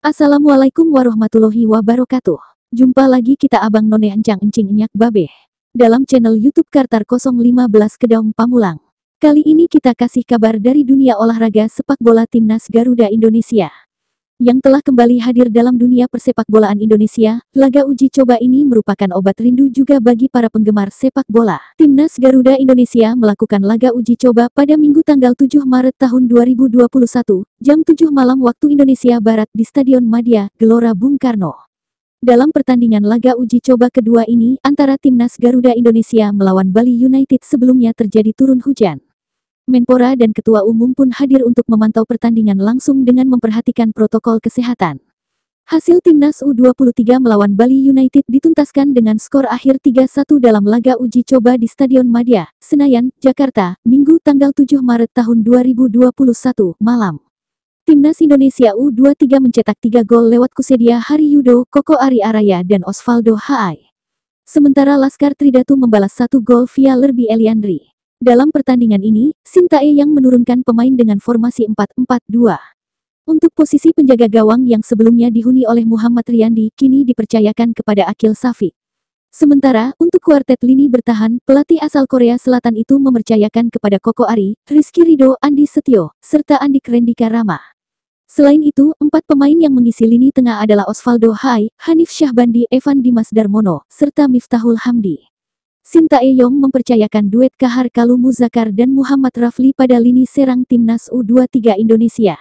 Assalamualaikum warahmatullahi wabarakatuh. Jumpa lagi kita abang none encang encing enyak babeh. Dalam channel YouTube Kartar 015 Kedaung Pamulang. Kali ini kita kasih kabar dari dunia olahraga sepak bola Timnas Garuda Indonesia. Yang telah kembali hadir dalam dunia persepak bolaan Indonesia, laga uji coba ini merupakan obat rindu juga bagi para penggemar sepak bola. Timnas Garuda Indonesia melakukan laga uji coba pada Minggu tanggal 7 Maret tahun 2021, jam 7 malam waktu Indonesia Barat di Stadion Madia, Gelora Bung Karno. Dalam pertandingan laga uji coba kedua ini, antara Timnas Garuda Indonesia melawan Bali United sebelumnya terjadi turun hujan. Menpora dan Ketua Umum pun hadir untuk memantau pertandingan langsung dengan memperhatikan protokol kesehatan. Hasil Timnas U23 melawan Bali United dituntaskan dengan skor akhir 3-1 dalam laga uji coba di Stadion Madia, Senayan, Jakarta, Minggu tanggal 7 Maret tahun 2021, malam. Timnas Indonesia U23 mencetak 3 gol lewat Kusedia Haryudo, Koko Ari Araya dan Osvaldo Hai. Sementara Laskar Tridatu membalas 1 gol via Lerby Eliandri. Dalam pertandingan ini, Sintayong menurunkan pemain dengan formasi 4-4-2. Untuk posisi penjaga gawang yang sebelumnya dihuni oleh Muhammad Riyandi, kini dipercayakan kepada Akil Safik. Sementara, untuk kuartet lini bertahan, pelatih asal Korea Selatan itu mempercayakan kepada Koko Ari, Rizky Ridho, Andi Setio, serta Andik Rendika Rama. Selain itu, 4 pemain yang mengisi lini tengah adalah Osvaldo Hai, Hanif Syahbandi, Evan Dimas Darmono, serta Miftahul Hamdi. Sintayong mempercayakan duet Kahar Kalu Muzakar dan Muhammad Rafli pada lini serang Timnas U23 Indonesia.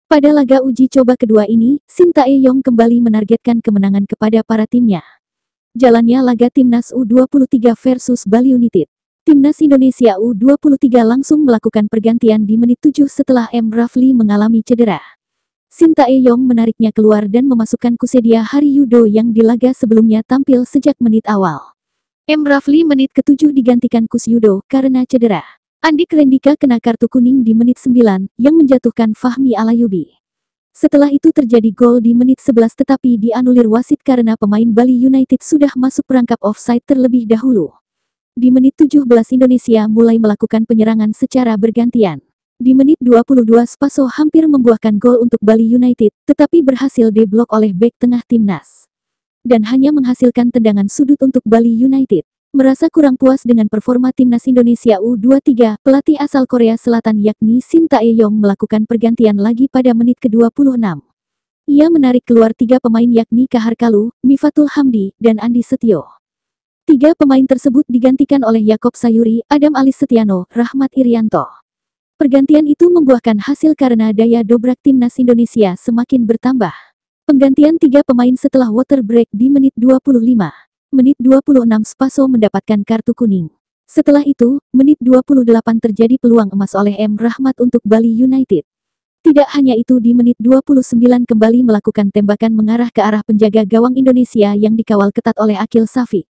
Pada laga uji coba kedua ini, Sintayong kembali menargetkan kemenangan kepada para timnya. Jalannya laga Timnas U23 versus Bali United. Timnas Indonesia U23 langsung melakukan pergantian di menit 7 setelah M. Rafli mengalami cedera. Sintayong menariknya keluar dan memasukkan Kusedia Haryudo yang di laga sebelumnya tampil sejak menit awal. M. Rafli menit ke-7 digantikan Kusyudo karena cedera. Andik Rendika kena kartu kuning di menit 9, yang menjatuhkan Fahmi Alayubi. Setelah itu terjadi gol di menit 11 tetapi dianulir wasit karena pemain Bali United sudah masuk perangkap offside terlebih dahulu. Di menit 17 Indonesia mulai melakukan penyerangan secara bergantian. Di menit 22 Spaso hampir membuahkan gol untuk Bali United, tetapi berhasil deblok oleh bek tengah Timnas. Dan hanya menghasilkan tendangan sudut untuk Bali United. Merasa kurang puas dengan performa Timnas Indonesia U23, pelatih asal Korea Selatan yakni Sintayong melakukan pergantian lagi pada menit ke-26. Ia menarik keluar 3 pemain yakni Kahar Kalu, Mifatul Hamdi, dan Andi Setio. 3 pemain tersebut digantikan oleh Yakob Sayuri, Adam Alis Setiano, Rahmat Irianto. Pergantian itu membuahkan hasil karena daya dobrak Timnas Indonesia semakin bertambah. Penggantian 3 pemain setelah water break di menit 25. Menit 26 Spaso mendapatkan kartu kuning. Setelah itu, menit 28 terjadi peluang emas oleh M. Rahmat untuk Bali United. Tidak hanya itu di menit 29 kembali melakukan tembakan mengarah ke arah penjaga gawang Indonesia yang dikawal ketat oleh Akil Safik.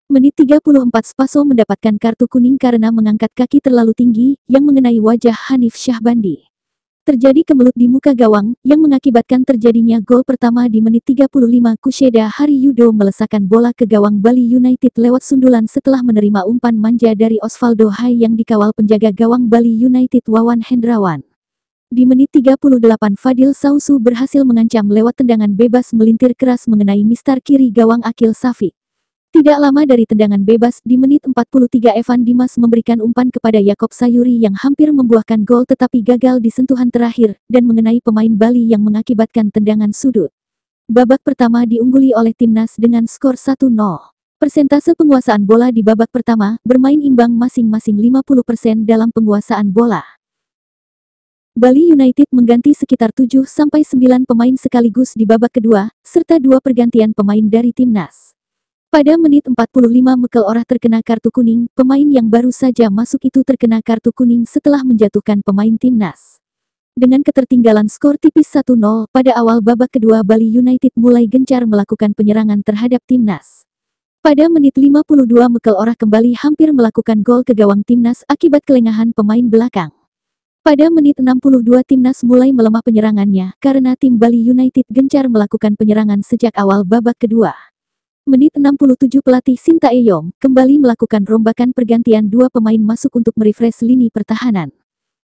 Menit 34 Spaso mendapatkan kartu kuning karena mengangkat kaki terlalu tinggi, yang mengenai wajah Hanif Syahbandi. Terjadi kemelut di muka gawang, yang mengakibatkan terjadinya gol pertama di menit 35. Kusedia Haryudo melesakkan bola ke gawang Bali United lewat sundulan setelah menerima umpan manja dari Osvaldo Hai yang dikawal penjaga gawang Bali United Wawan Hendrawan. Di menit 38 Fadil Sausu berhasil mengancam lewat tendangan bebas melintir keras mengenai mistar kiri gawang Akil Safik. Tidak lama dari tendangan bebas, di menit 43 Evan Dimas memberikan umpan kepada Yakob Sayuri yang hampir membuahkan gol tetapi gagal di sentuhan terakhir, dan mengenai pemain Bali yang mengakibatkan tendangan sudut. Babak pertama diungguli oleh Timnas dengan skor 1-0. Persentase penguasaan bola di babak pertama, bermain imbang masing-masing 50% dalam penguasaan bola. Bali United mengganti sekitar 7-9 pemain sekaligus di babak kedua, serta 2 pergantian pemain dari Timnas. Pada menit 45 Mekel Orah terkena kartu kuning, pemain yang baru saja masuk itu terkena kartu kuning setelah menjatuhkan pemain Timnas. Dengan ketertinggalan skor tipis 1-0, pada awal babak kedua Bali United mulai gencar melakukan penyerangan terhadap Timnas. Pada menit 52 Mekel Orah kembali hampir melakukan gol ke gawang Timnas akibat kelengahan pemain belakang. Pada menit 62 Timnas mulai melemah penyerangannya, karena tim Bali United gencar melakukan penyerangan sejak awal babak kedua. Menit 67 pelatih Sintayong kembali melakukan rombakan pergantian 2 pemain masuk untuk merefresh lini pertahanan.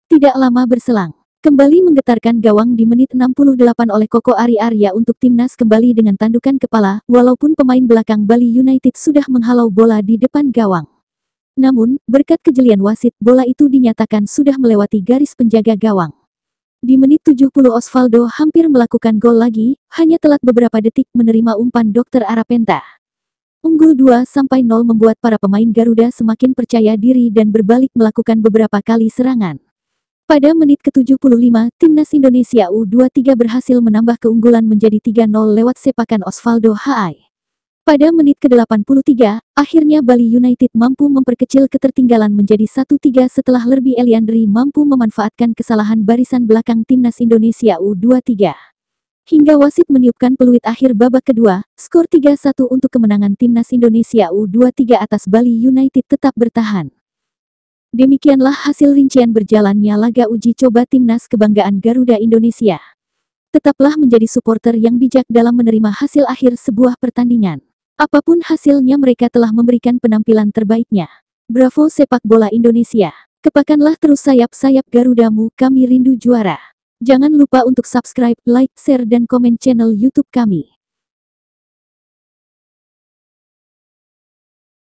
Tidak lama berselang, Kembali menggetarkan gawang di menit 68 oleh Koko Ari Arya untuk timnas kembali dengan tandukan kepala, walaupun pemain belakang Bali United sudah menghalau bola di depan gawang. Namun, berkat kejelian wasit, bola itu dinyatakan sudah melewati garis penjaga gawang. Di menit 70 Osvaldo hampir melakukan gol lagi, hanya telat beberapa detik menerima umpan Dr. Arapenta. Unggul 2-0 membuat para pemain Garuda semakin percaya diri dan berbalik melakukan beberapa kali serangan. Pada menit ke-75, Timnas Indonesia U23 berhasil menambah keunggulan menjadi 3-0 lewat sepakan Osvaldo Hai. Pada menit ke-83, akhirnya Bali United mampu memperkecil ketertinggalan menjadi 1-3 setelah Lerby Eliandri mampu memanfaatkan kesalahan barisan belakang Timnas Indonesia U23. Hingga wasit meniupkan peluit akhir babak kedua, skor 3-1 untuk kemenangan Timnas Indonesia U23 atas Bali United tetap bertahan. Demikianlah hasil rincian berjalannya laga uji coba Timnas Kebanggaan Garuda Indonesia. Tetaplah menjadi supporter yang bijak dalam menerima hasil akhir sebuah pertandingan. Apapun hasilnya mereka telah memberikan penampilan terbaiknya. Bravo sepak bola Indonesia. Kepakanlah terus sayap-sayap Garudamu, kami rindu juara. Jangan lupa untuk subscribe, like, share dan komen channel YouTube kami.